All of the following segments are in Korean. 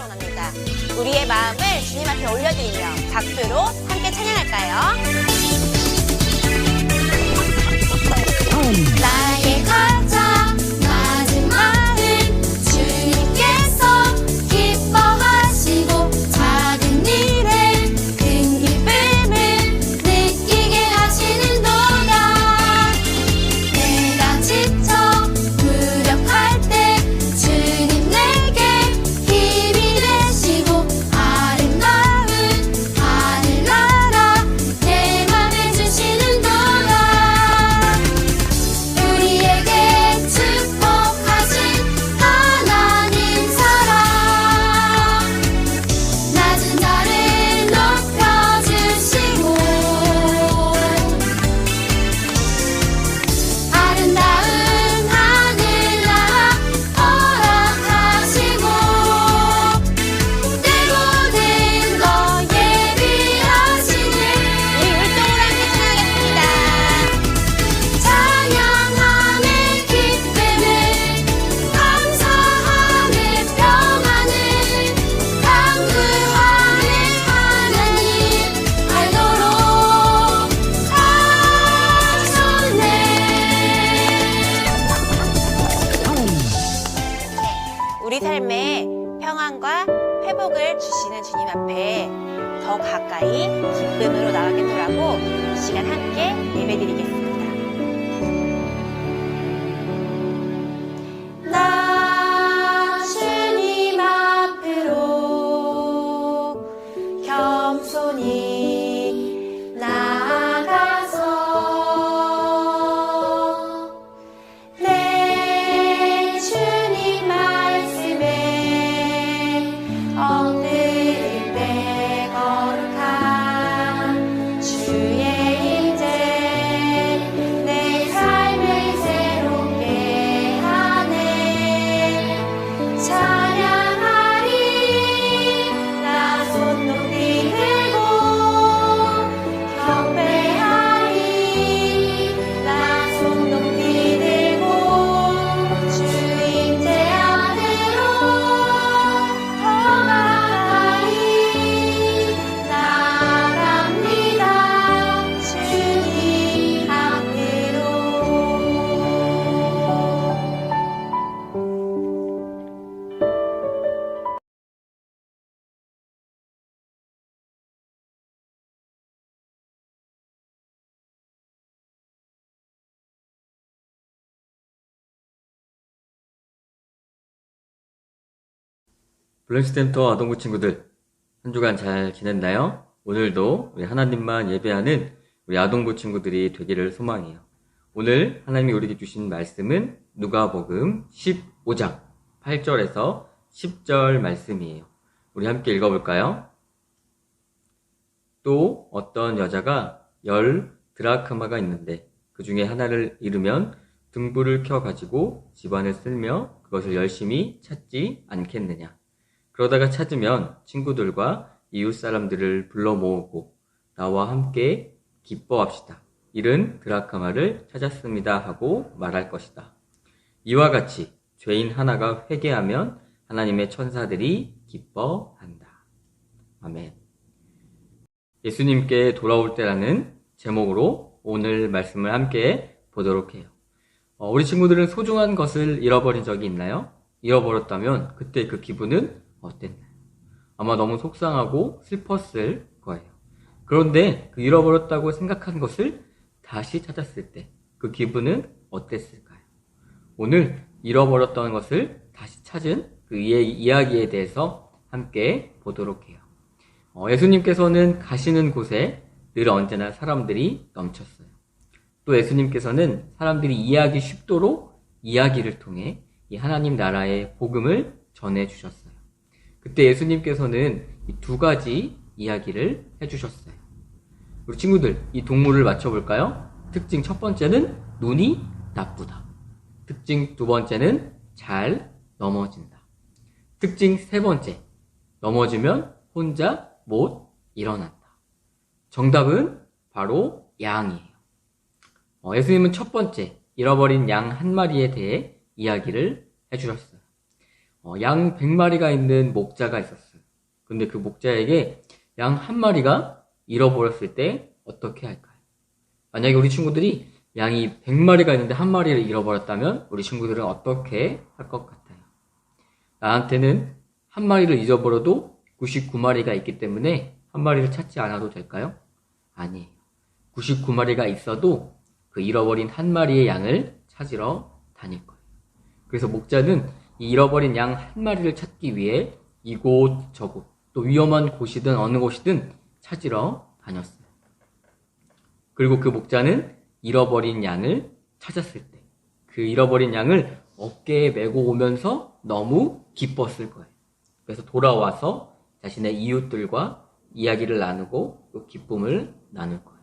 원합니다. 우리의 마음을 주님 앞에 올려드리며 박수로 함께 찬양할까요? 나의 가장 낮은 마음 주님께서 기뻐하시고 작은 일에 큰 기쁨을 느끼게 하시는도다. 내가 지쳐 무력할 때 주님 내게 힘이 되시고 아름다운 하늘나라 내 맘에 주시는도다. 우리에게 축복하신 하나님 사랑 낮은 나를 높여주시고 아름다운 하늘나라 허락하시고 내 모든 것 예비하시는 우리 율동으로 함께 찬양하겠습니다. 찬양함의 기쁨을 감사함의 평안을 강구함의 하나님 알도록 하셨네. 우리 삶에 평안과 회복을 주시는 주님 앞에 더 가까이 기쁨으로 나아가겠노라고 이 시간 함께 예배드리겠습니다. 나 주님 앞으로 겸손히 나아가서 내 주님 말씀에 엎드릴 때 거룩한 주의 임재 내 삶을 새롭게 하네. 찬양하리 나 손 높이 들고 경배하리 나 손 높이 들고 주 임재 안으로 더 나아가리 나아갑니다 주님 앞으로. 블렌스센터 아동부 친구들, 한 주간 잘 지냈나요? 오늘도 우리 하나님만 예배하는 우리 아동부 친구들이 되기를 소망해요. 오늘 하나님이 우리에게 주신 말씀은 누가복음 15장 8절에서 10절 말씀이에요. 우리 함께 읽어볼까요? 또 어떤 여자가 10 드라크마가 있는데 그 중에 하나를 잃으면 등불을 켜가지고 집안을 쓸며 그것을 열심히 찾지 않겠느냐. 그러다가 찾으면 친구들과 이웃 사람들을 불러 모으고 나와 함께 기뻐합시다. 잃은 드라크마를 찾았습니다 하고 말할 것이다. 이와 같이 죄인 하나가 회개하면 하나님의 천사들이 기뻐한다. 아멘. 예수님께 돌아올 때라는 제목으로 오늘 말씀을 함께 보도록 해요. 우리 친구들은 소중한 것을 잃어버린 적이 있나요? 잃어버렸다면 그때 그 기분은 어땠나요? 아마 너무 속상하고 슬펐을 거예요. 그런데 그 잃어버렸다고 생각한 것을 다시 찾았을 때 그 기분은 어땠을까요? 오늘 잃어버렸던 것을 다시 찾은 그 이야기에 대해서 함께 보도록 해요. 예수님께서는 가시는 곳에 늘 언제나 사람들이 넘쳤어요. 또 예수님께서는 사람들이 이해하기 쉽도록 이야기를 통해 이 하나님 나라의 복음을 전해주셨어요. 그때 예수님께서는 이 두 가지 이야기를 해주셨어요. 우리 친구들, 이 동물을 맞춰볼까요? 특징 첫 번째는 눈이 나쁘다. 특징 두 번째는 잘 넘어진다. 특징 세 번째, 넘어지면 혼자 못 일어난다. 정답은 바로 양이에요. 예수님은 첫 번째, 잃어버린 양 한 마리에 대해 이야기를 해주셨어요. 양 100마리가 있는 목자가 있었어요. 근데 그 목자에게 양 한 마리가 잃어버렸을 때 어떻게 할까요? 만약에 우리 친구들이 양이 100마리가 있는데 한 마리를 잃어버렸다면 우리 친구들은 어떻게 할 것 같아요? 나한테는 한 마리를 잊어버려도 99마리가 있기 때문에 한 마리를 찾지 않아도 될까요? 아니에요. 99마리가 있어도 그 잃어버린 한 마리의 양을 찾으러 다닐 거예요. 그래서 목자는 이 잃어버린 양 한 마리를 찾기 위해 이곳 저곳 또 위험한 곳이든 어느 곳이든 찾으러 다녔어요. 그리고 그 목자는 잃어버린 양을 찾았을 때 그 잃어버린 양을 어깨에 메고 오면서 너무 기뻤을 거예요. 그래서 돌아와서 자신의 이웃들과 이야기를 나누고 또 기쁨을 나눌 거예요.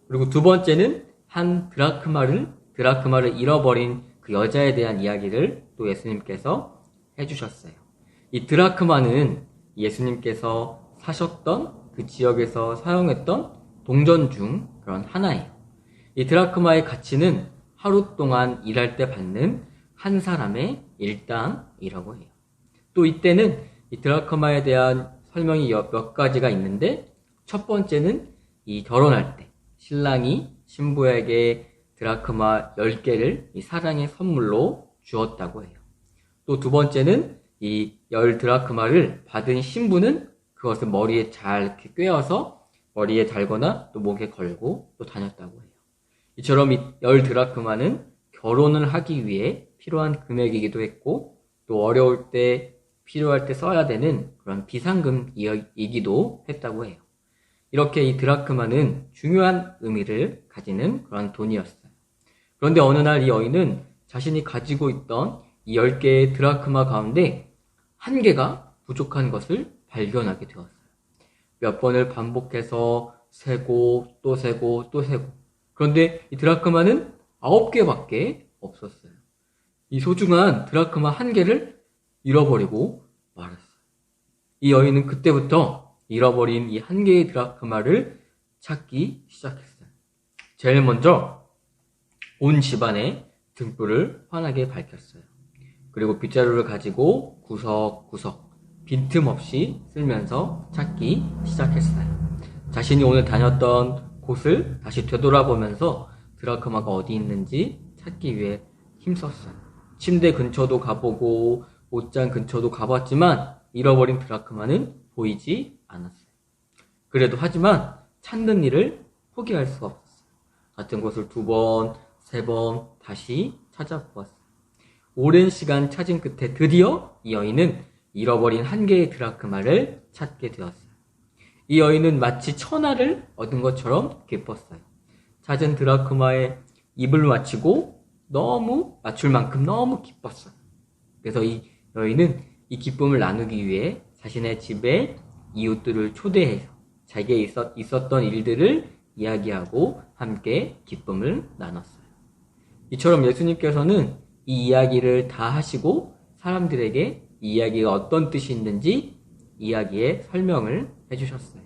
그리고 두 번째는 한 드라크마를 잃어버린 그 여자에 대한 이야기를 또 예수님께서 해주셨어요. 이 드라크마는 예수님께서 사셨던 그 지역에서 사용했던 동전 중 그런 하나예요. 이 드라크마의 가치는 하루 동안 일할 때 받는 한 사람의 일당이라고 해요. 또 이때는 이 드라크마에 대한 설명이 몇 가지가 있는데 첫 번째는 이 결혼할 때 신랑이 신부에게 드라크마 10개를 이 사랑의 선물로 주었다고 해요. 또 두 번째는 이 10드라크마를 받은 신부는 그것을 머리에 잘 이렇게 꿰어서 머리에 달거나 또 목에 걸고 또 다녔다고 해요. 이처럼 이 10드라크마는 결혼을 하기 위해 필요한 금액이기도 했고 또 어려울 때 필요할 때 써야 되는 그런 비상금이기도 했다고 해요. 이렇게 이 드라크마는 중요한 의미를 가지는 그런 돈이었어요. 그런데 어느 날 이 여인은 자신이 가지고 있던 이 10개의 드라크마 가운데 한 개가 부족한 것을 발견하게 되었어요. 몇 번을 반복해서 세고 또 세고 또 세고 그런데 이 드라크마는 9개밖에 없었어요. 이 소중한 드라크마 한 개를 잃어버리고 말았어요. 이 여인은 그때부터 잃어버린 이 한 개의 드라크마를 찾기 시작했어요. 제일 먼저 온 집안에 등불을 환하게 밝혔어요. 그리고 빗자루를 가지고 구석구석 빈틈없이 쓸면서 찾기 시작했어요. 자신이 오늘 다녔던 곳을 다시 되돌아보면서 드라크마가 어디 있는지 찾기 위해 힘썼어요. 침대 근처도 가보고 옷장 근처도 가봤지만 잃어버린 드라크마는 보이지 않았어요. 그래도 하지만 찾는 일을 포기할 수가 없었어요. 같은 곳을 2번, 3번 다시 찾아보았어요. 오랜 시간 찾은 끝에 드디어 이 여인은 잃어버린 한 개의 드라크마를 찾게 되었어요. 이 여인은 마치 천하를 얻은 것처럼 기뻤어요. 찾은 드라크마에 입을 맞추고 맞출 만큼 너무 기뻤어요. 그래서 이 여인은 이 기쁨을 나누기 위해 자신의 집에 이웃들을 초대해서 자기에 있었던 일들을 이야기하고 함께 기쁨을 나눴어요. 이처럼 예수님께서는 이 이야기를 다 하시고 사람들에게 이 이야기가 어떤 뜻이 있는지 이야기의 설명을 해주셨어요.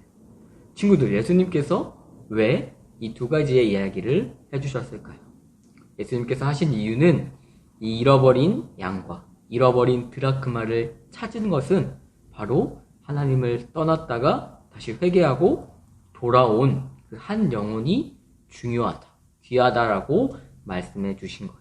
친구들, 예수님께서 왜 이 2가지의 이야기를 해주셨을까요? 예수님께서 하신 이유는 이 잃어버린 양과 잃어버린 드라크마를 찾은 것은 바로 하나님을 떠났다가 다시 회개하고 돌아온 그 한 영혼이 중요하다, 귀하다라고 말씀해 주신 거예요.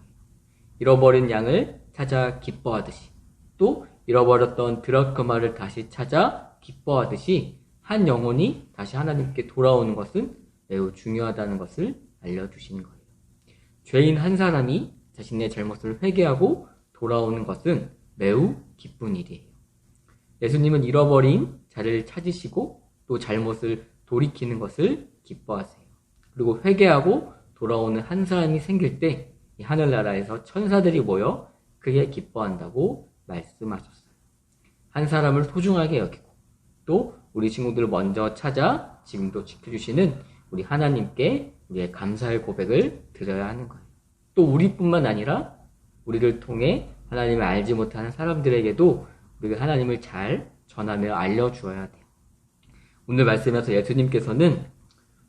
잃어버린 양을 찾아 기뻐하듯이 또 잃어버렸던 드라크마를 다시 찾아 기뻐하듯이 한 영혼이 다시 하나님께 돌아오는 것은 매우 중요하다는 것을 알려주신 거예요. 죄인 한 사람이 자신의 잘못을 회개하고 돌아오는 것은 매우 기쁜 일이에요. 예수님은 잃어버린 자를 찾으시고 또 잘못을 돌이키는 것을 기뻐하세요. 그리고 회개하고 돌아오는 한 사람이 생길 때 이 하늘나라에서 천사들이 모여 크게 기뻐한다고 말씀하셨어요. 한 사람을 소중하게 여기고 또 우리 친구들을 먼저 찾아 지금도 지켜주시는 우리 하나님께 우리의 감사의 고백을 드려야 하는 거예요. 또 우리뿐만 아니라 우리를 통해 하나님을 알지 못하는 사람들에게도 우리가 하나님을 잘 전하며 알려주어야 돼요. 오늘 말씀에서 예수님께서는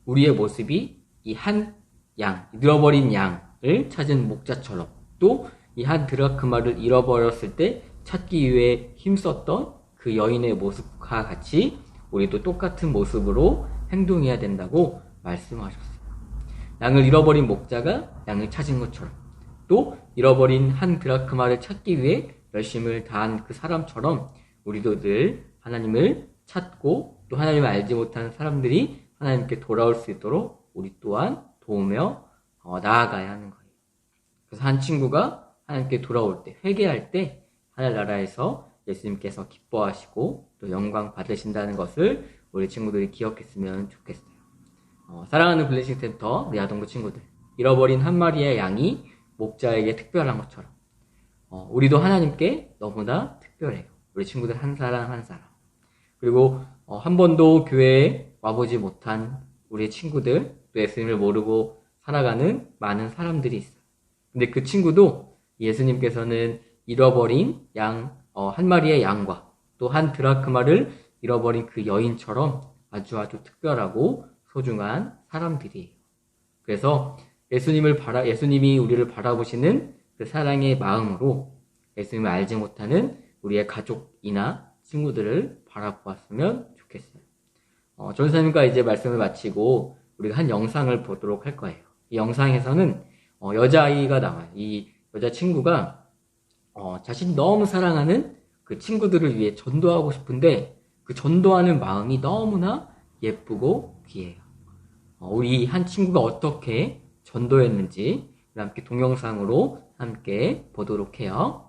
우리의 모습이 이 한 양, 잃어버린 양을 찾은 목자처럼 또 이 한 드라크마를 잃어버렸을 때 찾기 위해 힘썼던 그 여인의 모습과 같이 우리도 똑같은 모습으로 행동해야 된다고 말씀하셨어요. 양을 잃어버린 목자가 양을 찾은 것처럼, 또 잃어버린 한 드라크마를 찾기 위해 열심을 다한 그 사람처럼 우리도 늘 하나님을 찾고 또 하나님을 알지 못하는 사람들이 하나님께 돌아올 수 있도록 우리 또한 도우며 나아가야 하는 거예요. 그래서 한 친구가 하나님께 돌아올 때, 회개할 때 하늘나라에서 예수님께서 기뻐하시고 또 영광 받으신다는 것을 우리 친구들이 기억했으면 좋겠어요. 사랑하는 블레싱 센터 우리 아동부 친구들, 잃어버린 한 마리의 양이 목자에게 특별한 것처럼 우리도 하나님께 너무나 특별해요. 우리 친구들 한 사람 한 사람. 그리고 한 번도 교회에 와보지 못한 우리 친구들, 또 예수님을 모르고 살아가는 많은 사람들이 있어요. 근데 그 친구도 예수님께서는 잃어버린 양, 한 마리의 양과 또 한 드라크마를 잃어버린 그 여인처럼 아주 특별하고 소중한 사람들이에요. 그래서 예수님이 우리를 바라보시는 그 사랑의 마음으로 예수님을 알지 못하는 우리의 가족이나 친구들을 바라보았으면 좋겠어요. 전사님과 이제 말씀을 마치고 우리가 한 영상을 보도록 할 거예요. 이 영상에서는 여자아이가 나와요. 이 여자친구가 자신이 너무 사랑하는 그 친구들을 위해 전도하고 싶은데 그 전도하는 마음이 너무나 예쁘고 귀해요. 우리 한 친구가 어떻게 전도했는지 함께 동영상으로 함께 보도록 해요.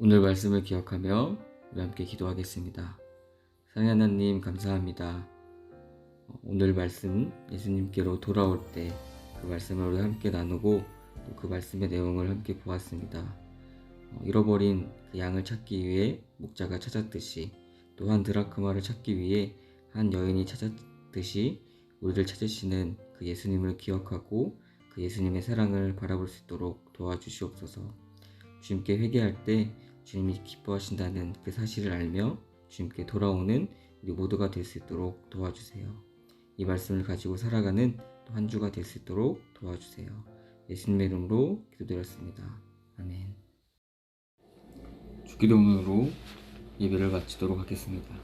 오늘 말씀을 기억하며 우리 함께 기도하겠습니다. 사랑하는 하나님 감사합니다. 오늘 말씀 예수님께로 돌아올 때 그 말씀을 우리 함께 나누고 또 그 말씀의 내용을 함께 보았습니다. 잃어버린 그 양을 찾기 위해 목자가 찾았듯이 또 한 드라크마를 찾기 위해 한 여인이 찾았듯이 우리를 찾으시는 그 예수님을 기억하고 그 예수님의 사랑을 바라볼 수 있도록 도와주시옵소서. 주님께 회개할 때 주님이 기뻐하신다는 그 사실을 알며 주님께 돌아오는 우리 모두가 될 수 있도록 도와주세요. 이 말씀을 가지고 살아가는 또 한 주가 될 수 있도록 도와주세요. 예수님의 이름으로 기도드렸습니다. 아멘. 주기도문으로 예배를 마치도록 하겠습니다.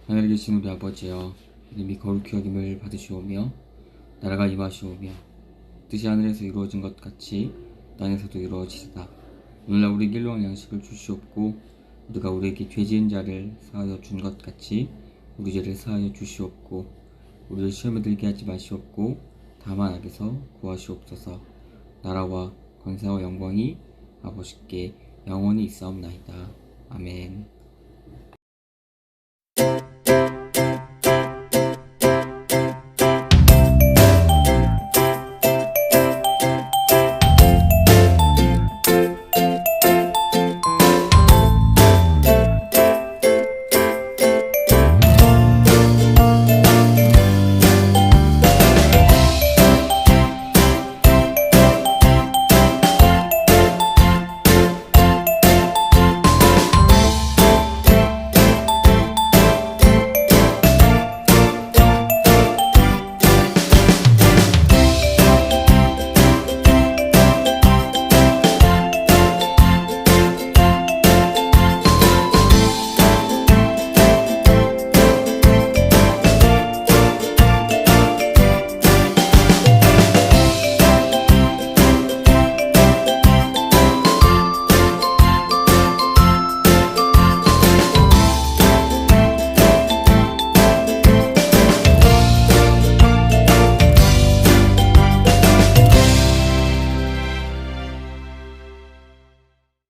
하늘에 계신 우리 아버지여, 이름이 거룩히 여김을 받으시오며 나라가 임하시오며 뜻이 하늘에서 이루어진 것 같이 땅에서도 이루어지리다. 오늘날 우리 일용할 양식을 주시옵고 우리가 우리에게 죄 지은 자를 사하여 준 것 같이 우리 죄를 사하여 주시옵고 우리를 시험에 들게 하지 마시옵고 다만 악에서 구하시옵소서. 나라와 권세와 영광이 아버지께 영원히 있사옵나이다. 아멘.